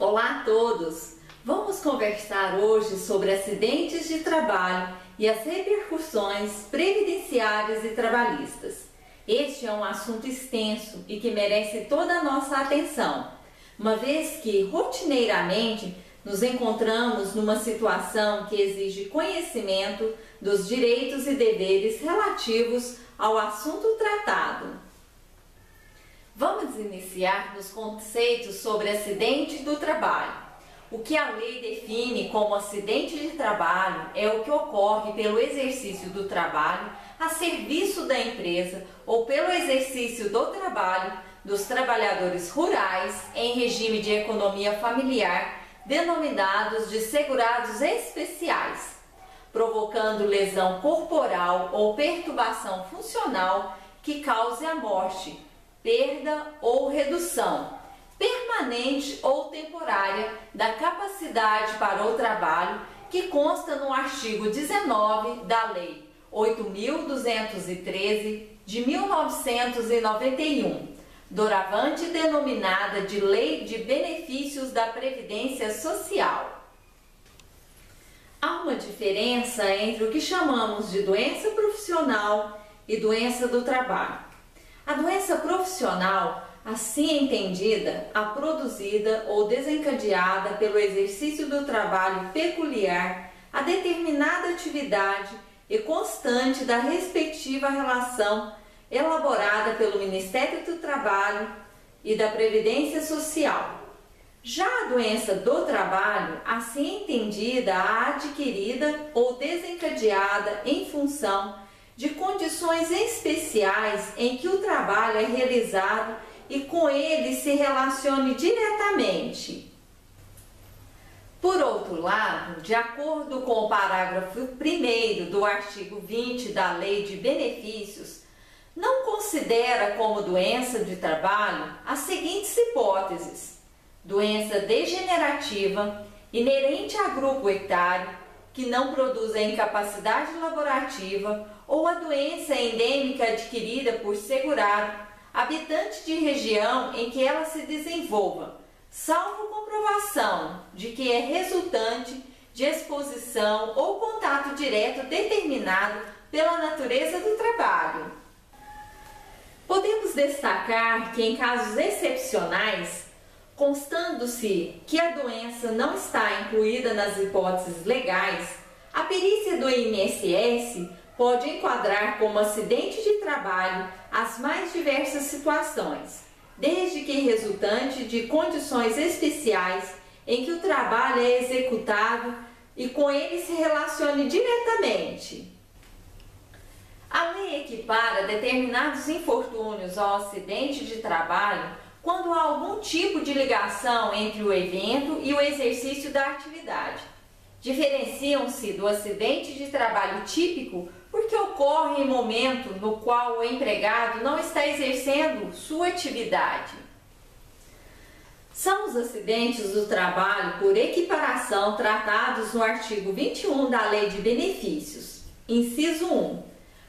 Olá a todos! Vamos conversar hoje sobre acidentes de trabalho e as repercussões previdenciárias e trabalhistas. Este é um assunto extenso e que merece toda a nossa atenção, uma vez que rotineiramente nos encontramos numa situação que exige conhecimento dos direitos e deveres relativos ao assunto tratado. Vamos iniciar nos conceitos sobre acidente do trabalho. O que a lei define como acidente de trabalho é o que ocorre pelo exercício do trabalho a serviço da empresa ou pelo exercício do trabalho dos trabalhadores rurais em regime de economia familiar, denominados de segurados especiais, provocando lesão corporal ou perturbação funcional que cause a morte, perda ou redução, permanente ou temporária, da capacidade para o trabalho que consta no artigo 19 da Lei 8.213 de 1991, doravante denominada de Lei de Benefícios da Previdência Social. Há uma diferença entre o que chamamos de doença profissional e doença do trabalho. A doença profissional, assim entendida, a produzida ou desencadeada pelo exercício do trabalho peculiar a determinada atividade e constante da respectiva relação elaborada pelo Ministério do Trabalho e da Previdência Social. Já a doença do trabalho, assim entendida, a adquirida ou desencadeada em função de condições especiais em que o trabalho é realizado e com ele se relacione diretamente. Por outro lado, de acordo com o parágrafo 1º do artigo 20 da Lei de Benefícios, não considera como doença de trabalho as seguintes hipóteses: doença degenerativa, inerente a grupo etário, que não produz a incapacidade laborativa, ou a doença endêmica adquirida por segurado, habitante de região em que ela se desenvolva, salvo comprovação de que é resultante de exposição ou contato direto determinado pela natureza do trabalho. Podemos destacar que, em casos excepcionais, constando-se que a doença não está incluída nas hipóteses legais, a perícia do INSS pode enquadrar como acidente de trabalho as mais diversas situações, desde que resultante de condições especiais em que o trabalho é executado e com ele se relacione diretamente. A lei equipara determinados infortúnios ao acidente de trabalho quando há algum tipo de ligação entre o evento e o exercício da atividade. Diferenciam-se do acidente de trabalho típico porque ocorre em momento no qual o empregado não está exercendo sua atividade. São os acidentes do trabalho por equiparação tratados no artigo 21 da Lei de Benefícios. Inciso 1.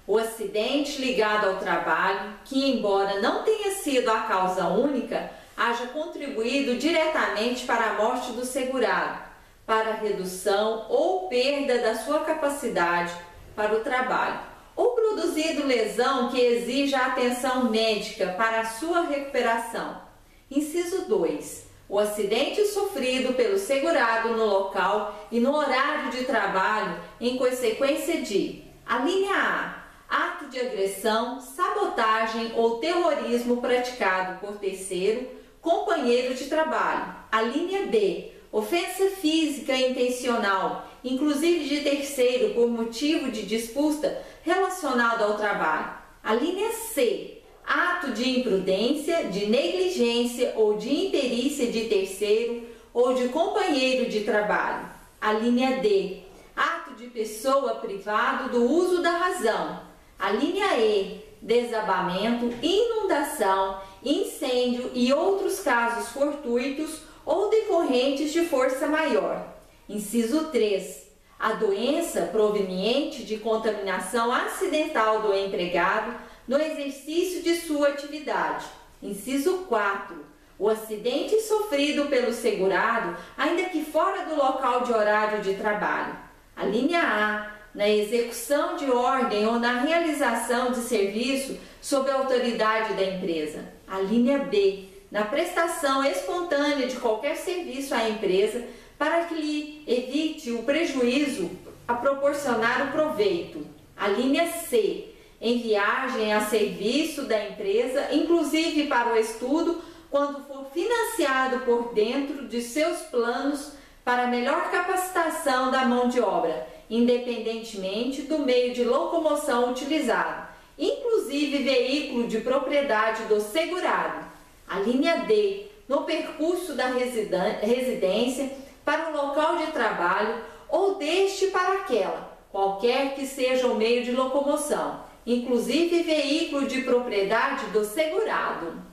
O acidente ligado ao trabalho, que embora não tenha sido a causa única, haja contribuído diretamente para a morte do segurado, para a redução ou perda da sua capacidade para o trabalho, ou produzido lesão que exija atenção médica para a sua recuperação. Inciso 2. O acidente sofrido pelo segurado no local e no horário de trabalho em consequência de: a linha A, ato de agressão, sabotagem ou terrorismo praticado por terceiro, companheiro de trabalho. A linha B, ofensa física intencional, inclusive de terceiro por motivo de disputa relacionado ao trabalho. A linha C, ato de imprudência, de negligência ou de imperícia de terceiro ou de companheiro de trabalho. A linha D, ato de pessoa privado do uso da razão. A linha E, desabamento, inundação, incêndio e outros casos fortuitos ou decorrentes de força maior. Inciso 3. A doença proveniente de contaminação acidental do empregado no exercício de sua atividade. Inciso 4. O o acidente sofrido pelo segurado, ainda que fora do local de horário de trabalho. A linha A, na execução de ordem ou na realização de serviço sob a autoridade da empresa. A linha B, na prestação espontânea de qualquer serviço à empresa para que lhe evite o prejuízo a proporcionar o proveito. A linha C, em viagem a serviço da empresa, inclusive para o estudo, quando for financiado por dentro de seus planos para melhor capacitação da mão de obra, independentemente do meio de locomoção utilizado, inclusive veículo de propriedade do segurado. A linha D, no percurso da residência para o local de trabalho ou deste para aquela, qualquer que seja o meio de locomoção, inclusive veículo de propriedade do segurado.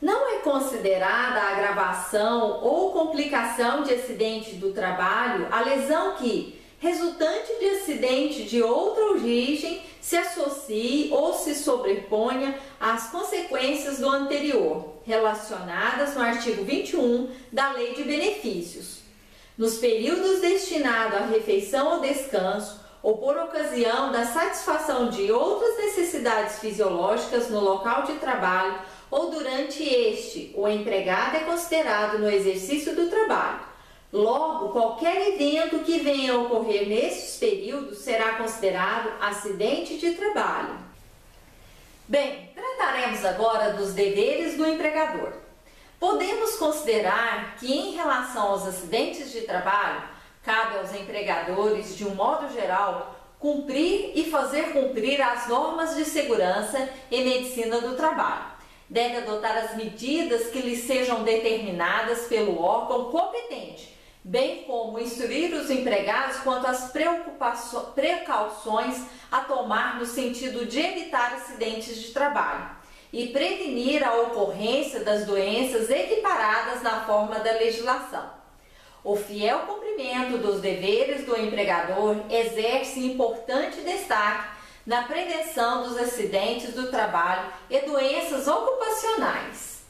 Não é considerada a agravação ou complicação de acidente do trabalho a lesão que, resultante de acidente de outra origem, se associe ou se sobreponha às consequências do anterior, relacionadas no artigo 21 da Lei de Benefícios. Nos períodos destinados à refeição ou descanso, ou por ocasião da satisfação de outras necessidades fisiológicas no local de trabalho, ou durante este, o empregado é considerado no exercício do trabalho. Logo, qualquer evento que venha a ocorrer nesses períodos será considerado acidente de trabalho. Bem, trataremos agora dos deveres do empregador. Podemos considerar que, em relação aos acidentes de trabalho, cabe aos empregadores, de um modo geral, cumprir e fazer cumprir as normas de segurança e medicina do trabalho. Deve adotar as medidas que lhe sejam determinadas pelo órgão competente, bem como instruir os empregados quanto às precauções a tomar no sentido de evitar acidentes de trabalho e prevenir a ocorrência das doenças equiparadas na forma da legislação. O fiel cumprimento dos deveres do empregador exerce importante destaque na prevenção dos acidentes do trabalho e doenças ocupacionais.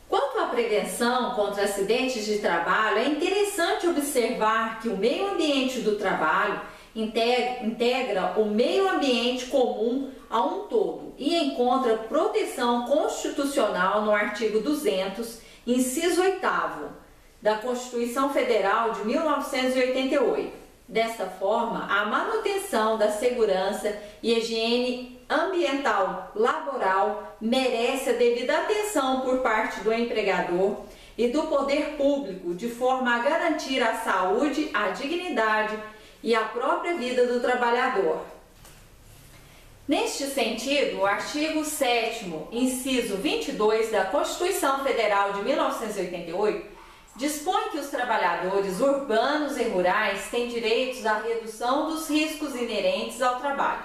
Quanto à prevenção contra acidentes de trabalho, é interessante observar que o meio ambiente do trabalho integra o meio ambiente comum a um todo e encontra proteção constitucional no artigo 200, inciso 8º, da Constituição Federal de 1988. Desta forma, a manutenção da segurança e higiene ambiental laboral merece a devida atenção por parte do empregador e do poder público, de forma a garantir a saúde, a dignidade e a própria vida do trabalhador. Neste sentido, o artigo 7º, inciso 22 da Constituição Federal de 1988, dispõe que os trabalhadores urbanos e rurais têm direitos à redução dos riscos inerentes ao trabalho,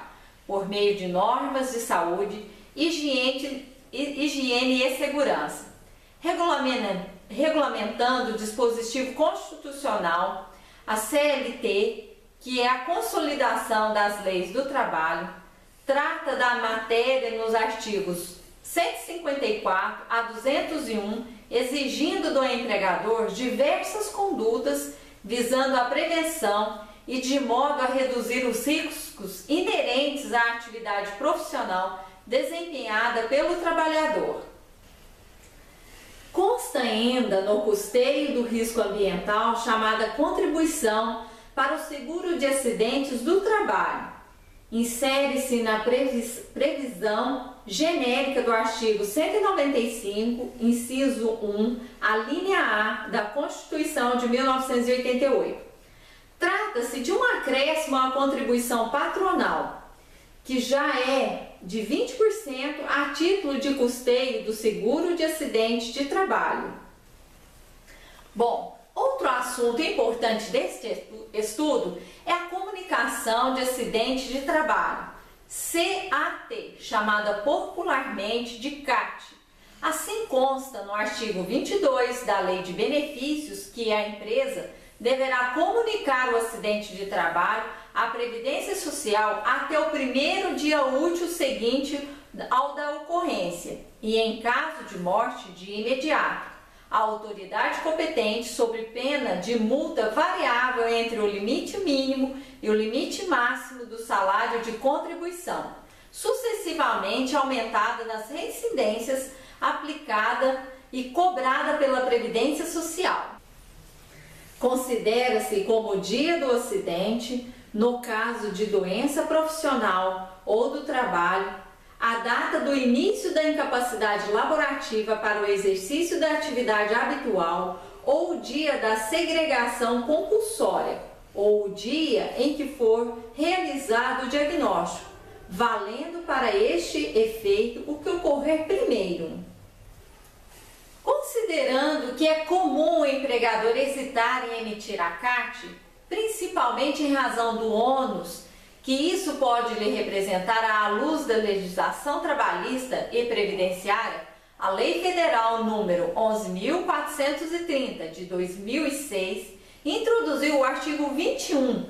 por meio de normas de saúde, higiene e segurança, regulamentando o dispositivo constitucional, a CLT, que é a consolidação das leis do trabalho, trata da matéria nos artigos 154 a 201, exigindo do empregador diversas condutas visando a prevenção e de modo a reduzir os riscos inerentes à atividade profissional desempenhada pelo trabalhador. Consta ainda no custeio do risco ambiental chamada contribuição para o seguro de acidentes do trabalho. Insere-se na previsão genérica do artigo 195, inciso 1, a linha A da Constituição de 1988. Trata-se de um acréscimo à contribuição patronal, que já é de 20% a título de custeio do seguro de acidente de trabalho. Bom, outro assunto importante deste estudo é a comunicação de acidente de trabalho, CAT, chamada popularmente de CAT. Assim consta no artigo 22 da Lei de Benefícios que a empresa deverá comunicar o acidente de trabalho à Previdência Social até o primeiro dia útil seguinte ao da ocorrência e, em caso de morte, de imediato. A autoridade competente, sob pena de multa variável entre o limite mínimo e o limite máximo do salário de contribuição, sucessivamente aumentada nas reincidências aplicada e cobrada pela Previdência Social. Considera-se como dia do acidente, no caso de doença profissional ou do trabalho, a data do início da incapacidade laborativa para o exercício da atividade habitual ou o dia da segregação compulsória ou o dia em que for realizado o diagnóstico, valendo para este efeito o que ocorrer primeiro. Considerando que é comum o empregador hesitar em emitir a CART, principalmente em razão do ônus que isso pode lhe representar à luz da legislação trabalhista e previdenciária, a Lei Federal número 11.430 de 2006 introduziu o artigo 21A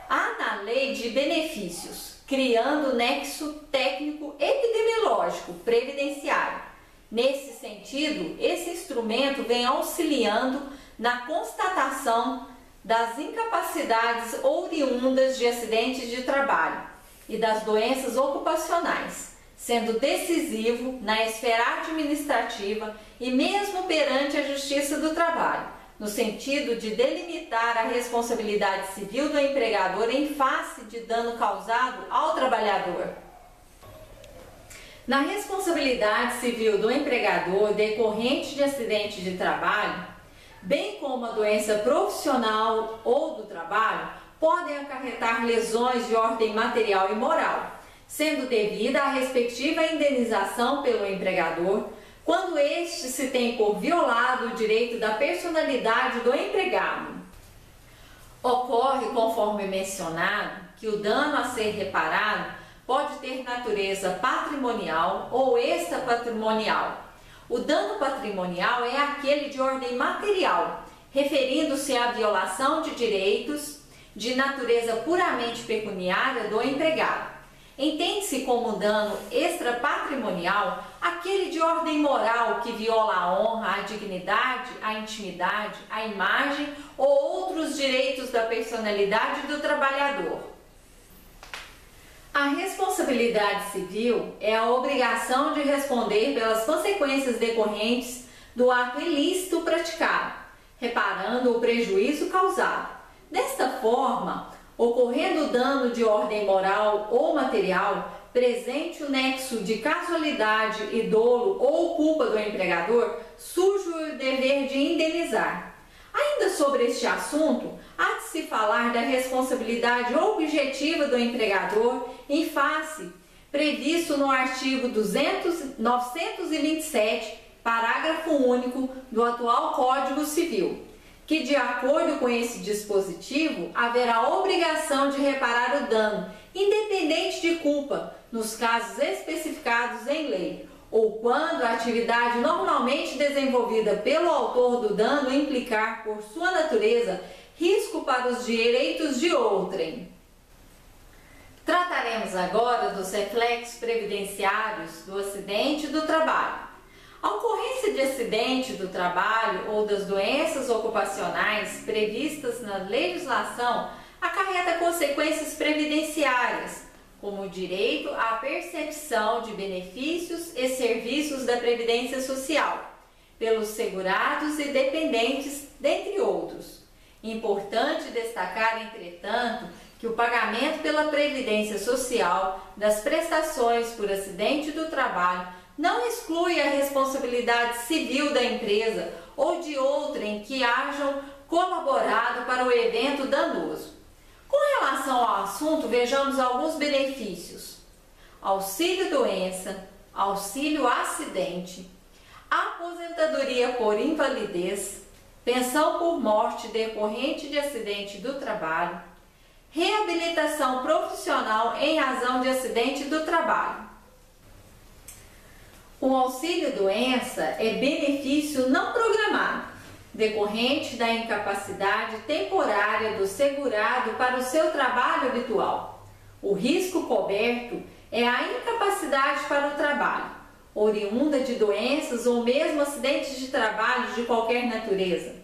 na Lei de Benefícios, criando o nexo técnico epidemiológico previdenciário. Nesse sentido, esse instrumento vem auxiliando na constatação das incapacidades oriundas de acidentes de trabalho e das doenças ocupacionais, sendo decisivo na esfera administrativa e mesmo perante a Justiça do Trabalho, no sentido de delimitar a responsabilidade civil do empregador em face de dano causado ao trabalhador. Na responsabilidade civil do empregador decorrente de acidente de trabalho, bem como a doença profissional ou do trabalho, podem acarretar lesões de ordem material e moral, sendo devida a respectiva indenização pelo empregador, quando este se tem por violado o direito da personalidade do empregado. Ocorre, conforme mencionado, que o dano a ser reparado pode ter natureza patrimonial ou extrapatrimonial. O dano patrimonial é aquele de ordem material, referindo-se à violação de direitos de natureza puramente pecuniária do empregado. Entende-se como dano extrapatrimonial aquele de ordem moral que viola a honra, a dignidade, a intimidade, a imagem ou outros direitos da personalidade do trabalhador. A responsabilidade civil é a obrigação de responder pelas consequências decorrentes do ato ilícito praticado, reparando o prejuízo causado. Desta forma, ocorrendo dano de ordem moral ou material, presente o nexo de casualidade e dolo ou culpa do empregador, surge o dever de indenizar. Ainda sobre este assunto, há de se falar da responsabilidade objetiva do empregador em face previsto no artigo 927, parágrafo único do atual Código Civil, que, de acordo com esse dispositivo, haverá obrigação de reparar o dano, independente de culpa, nos casos especificados em lei, ou quando a atividade normalmente desenvolvida pelo autor do dano implicar, por sua natureza, risco para os direitos de outrem. Trataremos agora dos reflexos previdenciários do acidente do trabalho. A ocorrência de acidente do trabalho ou das doenças ocupacionais previstas na legislação acarreta consequências previdenciárias, como o direito à percepção de benefícios e serviços da Previdência Social, pelos segurados e dependentes, dentre outros. Importante destacar, entretanto, que o pagamento pela Previdência Social das prestações por acidente do trabalho não exclui a responsabilidade civil da empresa ou de outrem que hajam colaborado para o evento danoso. Com relação ao assunto, vejamos alguns benefícios: auxílio-doença, auxílio-acidente, aposentadoria por invalidez, pensão por morte decorrente de acidente do trabalho, reabilitação profissional em razão de acidente do trabalho. O auxílio-doença é benefício não programado, decorrente da incapacidade temporária do segurado para o seu trabalho habitual. O risco coberto é a incapacidade para o trabalho, oriunda de doenças ou mesmo acidentes de trabalho de qualquer natureza.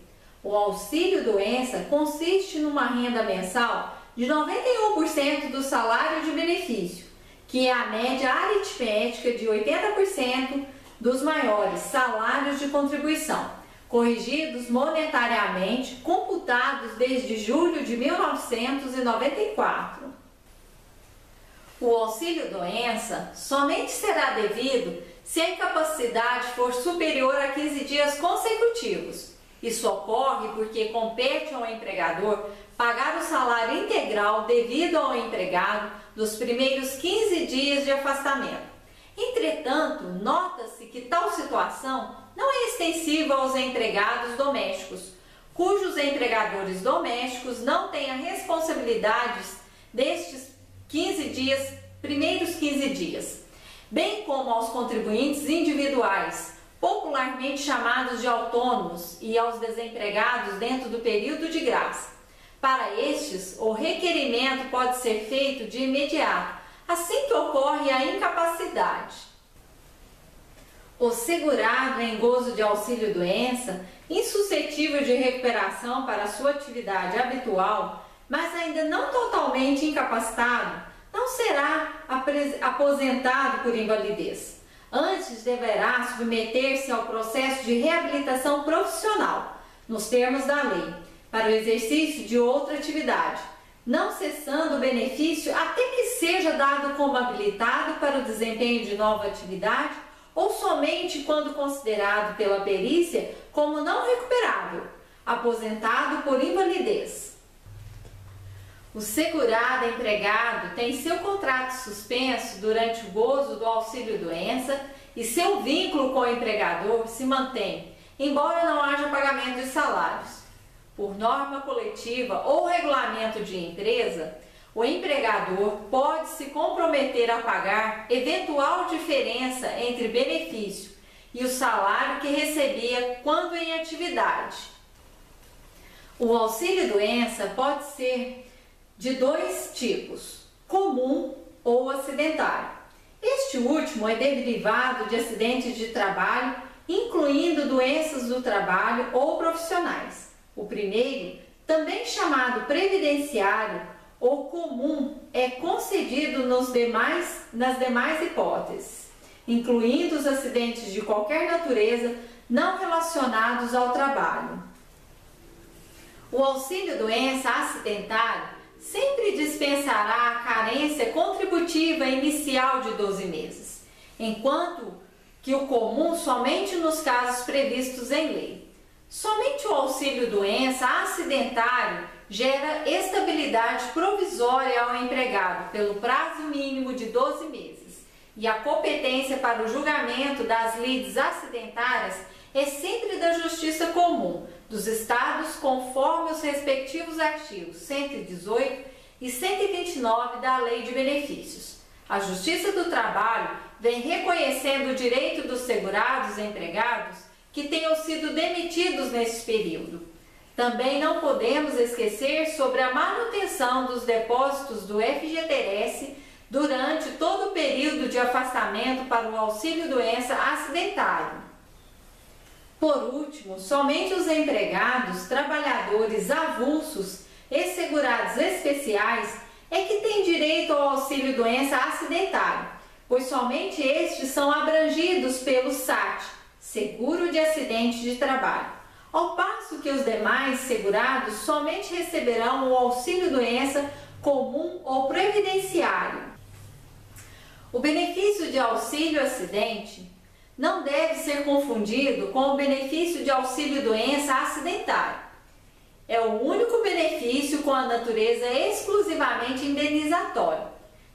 O auxílio-doença consiste numa renda mensal de 91% do salário de benefício, que é a média aritmética de 80% dos maiores salários de contribuição, corrigidos monetariamente, computados desde julho de 1994. O auxílio-doença somente será devido se a incapacidade for superior a 15 dias consecutivos. Isso ocorre porque compete ao empregador pagar o salário integral devido ao empregado dos primeiros 15 dias de afastamento. Entretanto, nota-se que tal situação não é extensiva aos empregados domésticos, cujos empregadores domésticos não têm a responsabilidades destes primeiros 15 dias, bem como aos contribuintes individuais, popularmente chamados de autônomos, e aos desempregados dentro do período de graça. Para estes, o requerimento pode ser feito de imediato, assim que ocorre a incapacidade. O segurado em gozo de auxílio-doença, insuscetível de recuperação para a sua atividade habitual, mas ainda não totalmente incapacitado, não será aposentado por invalidez. Antes deverá submeter-se ao processo de reabilitação profissional, nos termos da lei, para o exercício de outra atividade, não cessando o benefício até que seja dado como habilitado para o desempenho de nova atividade ou somente quando considerado pela perícia como não recuperável, aposentado por invalidez. O segurado empregado tem seu contrato suspenso durante o gozo do auxílio-doença e seu vínculo com o empregador se mantém, embora não haja pagamento de salários. Por norma coletiva ou regulamento de empresa, o empregador pode se comprometer a pagar eventual diferença entre benefício e o salário que recebia quando em atividade. O auxílio-doença pode ser de dois tipos, comum ou acidentário. Este último é derivado de acidentes de trabalho, incluindo doenças do trabalho ou profissionais. O primeiro, também chamado previdenciário ou comum, é concedido nas demais hipóteses, incluindo os acidentes de qualquer natureza não relacionados ao trabalho. O auxílio-doença acidentário sempre dispensará a carência contributiva inicial de 12 meses, enquanto que o comum somente nos casos previstos em lei. Somente o auxílio-doença acidentário gera estabilidade provisória ao empregado pelo prazo mínimo de 12 meses, e a competência para o julgamento das lides acidentárias é sempre da Justiça Comum dos Estados, conforme os respectivos artigos 118 e 129 da Lei de Benefícios. A Justiça do Trabalho vem reconhecendo o direito dos segurados empregados que tenham sido demitidos nesse período. Também não podemos esquecer sobre a manutenção dos depósitos do FGTS durante todo o período de afastamento para o auxílio-doença acidentário. Por último, somente os empregados, trabalhadores avulsos e segurados especiais é que têm direito ao auxílio-doença acidentário, pois somente estes são abrangidos pelo SAT, Seguro de Acidente de Trabalho, ao passo que os demais segurados somente receberão o auxílio-doença comum ou previdenciário. O benefício de auxílio-acidente não deve ser confundido com o benefício de auxílio-doença acidentário. É o único benefício com a natureza exclusivamente indenizatória.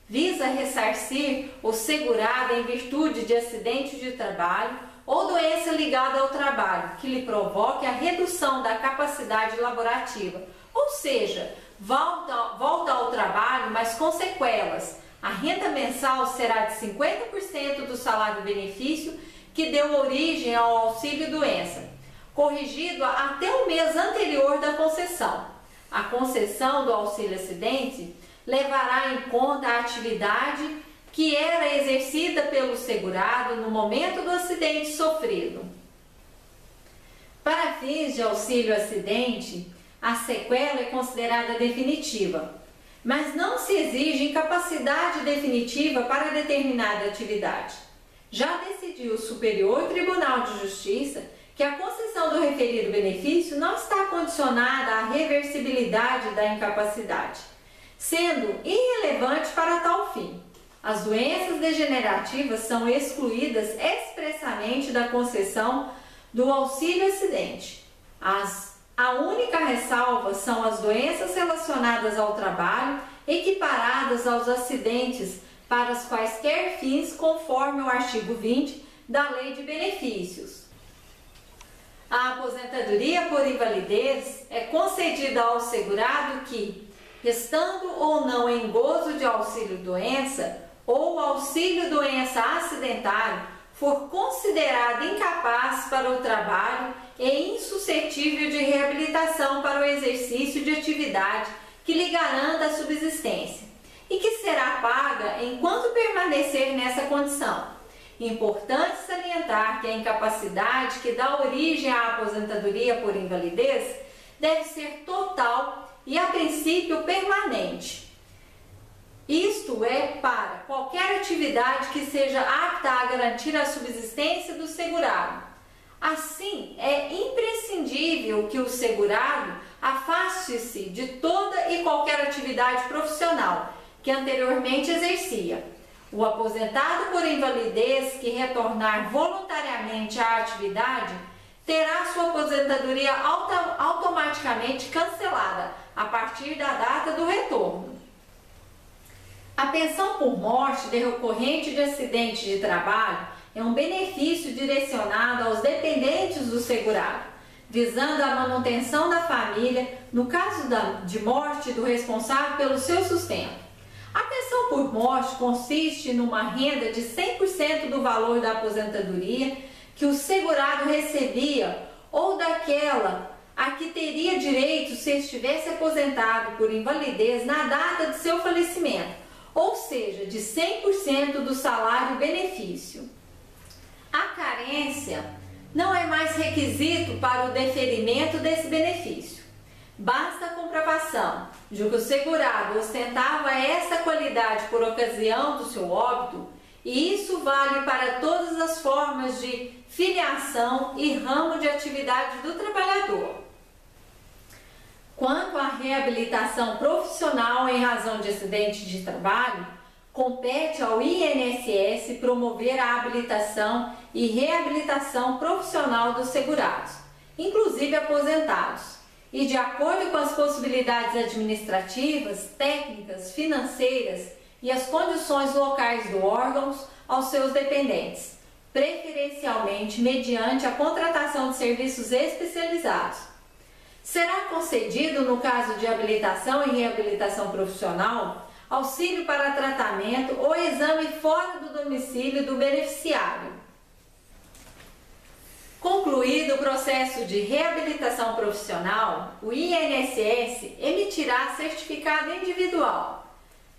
Visa ressarcir o segurado em virtude de acidente de trabalho ou doença ligada ao trabalho que lhe provoque a redução da capacidade laborativa, ou seja, volta ao trabalho, mas com sequelas. A renda mensal será de 50% do salário-benefício que deu origem ao auxílio-doença. corrigido até o mês anterior da concessão. A concessão do auxílio-acidente levará em conta a atividade que era exercida pelo segurado no momento do acidente sofrido. Para fins de auxílio-acidente, a sequela é considerada definitiva, mas não se exige incapacidade definitiva para determinada atividade. Já decidiu o Superior Tribunal de Justiça que a concessão do referido benefício não está condicionada à reversibilidade da incapacidade, sendo irrelevante para tal fim. As doenças degenerativas são excluídas expressamente da concessão do auxílio-acidente. A única ressalva são as doenças relacionadas ao trabalho equiparadas aos acidentes para os quaisquer fins, conforme o artigo 20 da Lei de Benefícios. A aposentadoria por invalidez é concedida ao segurado que, estando ou não em gozo de auxílio-doença ou auxílio-doença acidentário, for considerado incapaz para o trabalho e insuscetível de reabilitação para o exercício de atividade que lhe garanta a subsistência e que será paga enquanto permanecer nessa condição. Importante salientar que a incapacidade que dá origem à aposentadoria por invalidez deve ser total e, a princípio, permanente. Isto é, para qualquer atividade que seja apta a garantir a subsistência do segurado. Assim, é imprescindível que o segurado afaste-se de toda e qualquer atividade profissional que anteriormente exercia. O aposentado por invalidez que retornar voluntariamente à atividade terá sua aposentadoria automaticamente cancelada a partir da data do retorno. A pensão por morte decorrente de acidente de trabalho é um benefício direcionado aos dependentes do segurado, visando a manutenção da família no caso de morte do responsável pelo seu sustento. A pensão por morte consiste numa renda de 100% do valor da aposentadoria que o segurado recebia ou daquela a que teria direito se estivesse aposentado por invalidez na data de seu falecimento, ou seja, de 100% do salário-benefício. A carência não é mais requisito para o deferimento desse benefício. Basta a comprovação de que o segurado ostentava essa qualidade por ocasião do seu óbito, e isso vale para todas as formas de filiação e ramo de atividade do trabalhador. Quanto à reabilitação profissional em razão de acidente de trabalho, compete ao INSS promover a habilitação e reabilitação profissional dos segurados, inclusive aposentados, e de acordo com as possibilidades administrativas, técnicas, financeiras e as condições locais do órgão aos seus dependentes, preferencialmente mediante a contratação de serviços especializados. Será concedido, no caso de habilitação e reabilitação profissional, auxílio para tratamento ou exame fora do domicílio do beneficiário. Concluído o processo de reabilitação profissional, o INSS emitirá certificado individual,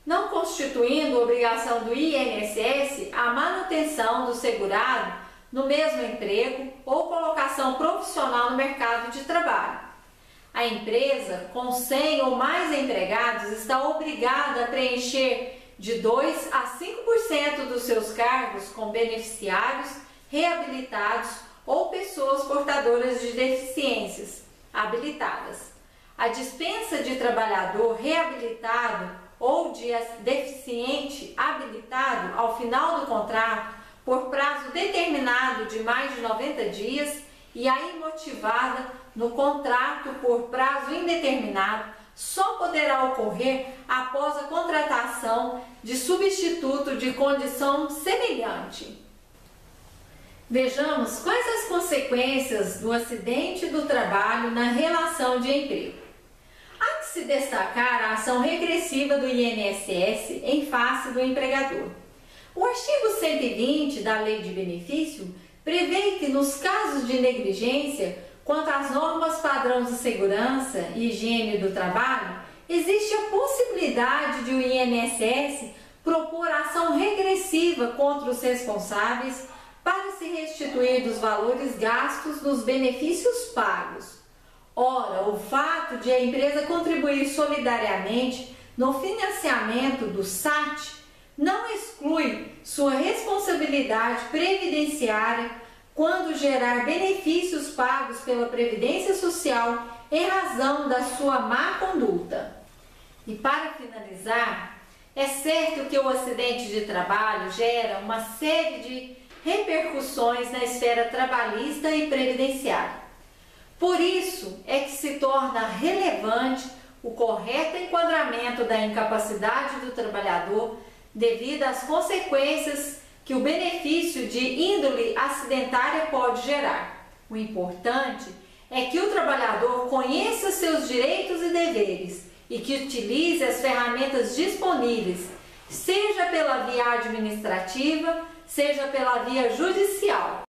não constituindo obrigação do INSS a manutenção do segurado no mesmo emprego ou colocação profissional no mercado de trabalho. A empresa, com 100 ou mais empregados, está obrigada a preencher de 2 a 5% dos seus cargos com beneficiários reabilitados ou pessoas portadoras de deficiências habilitadas. A dispensa de trabalhador reabilitado ou de deficiente habilitado ao final do contrato por prazo determinado de mais de 90 dias e a imotivada no contrato por prazo indeterminado só poderá ocorrer após a contratação de substituto de condição semelhante. Vejamos quais as consequências do acidente do trabalho na relação de emprego. Há que se destacar a ação regressiva do INSS em face do empregador. O artigo 120 da Lei de Benefício prevê que, nos casos de negligência, quanto às normas padrões de segurança e higiene do trabalho, existe a possibilidade de o INSS propor ação regressiva contra os responsáveis para se restituir dos valores gastos nos benefícios pagos. Ora, o fato de a empresa contribuir solidariamente no financiamento do SAT não exclui sua responsabilidade previdenciária quando gerar benefícios pagos pela Previdência Social em razão da sua má conduta. E para finalizar, é certo que o acidente de trabalho gera uma série de repercussões na esfera trabalhista e previdenciária. Por isso é que se torna relevante o correto enquadramento da incapacidade do trabalhador devido às consequências que o benefício de índole acidentária pode gerar. O importante é que o trabalhador conheça seus direitos e deveres e que utilize as ferramentas disponíveis, seja pela via administrativa, seja pela via judicial.